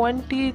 1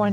1